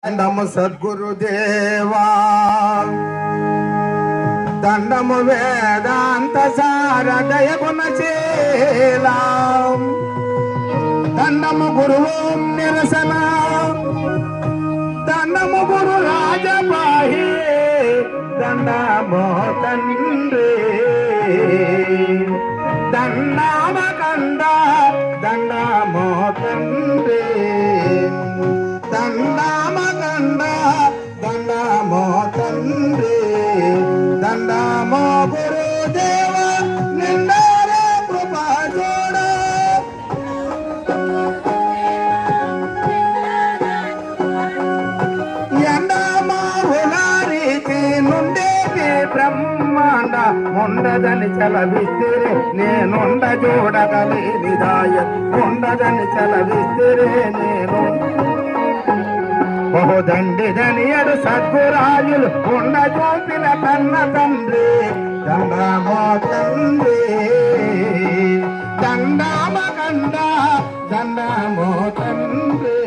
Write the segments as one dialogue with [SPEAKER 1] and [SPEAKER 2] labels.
[SPEAKER 1] దండము సద్గురుదేవా దండము వేదాంత సారదయ గుణశీలా దండము గురువు నిరసన దండము గురు రాజపాహి దండమో తండ్రి దండమ కంద దండమో తండ్రి దండమ కంద దండమో తండ్రి దండమో గురుదేవ నిండారే కృపా చూడ ఎండమావులారికి నుండేటి బ్రహ్మాండ ఉండదని చలవిస్తిరే నేనుండ చూడగలేనిదాయ ఉండదని చలవిస్తిరే నేను బహుదండిదనియడు సద్గురాయులు ఉండ చూపిన కన్న తండ్రి దండమో తండ్రి దండమ కండ దండమో తండ్రి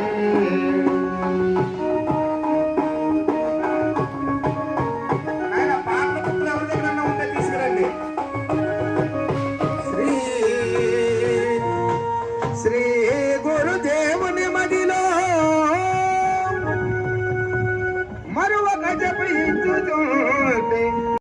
[SPEAKER 1] తీసుకురండి శ్రీ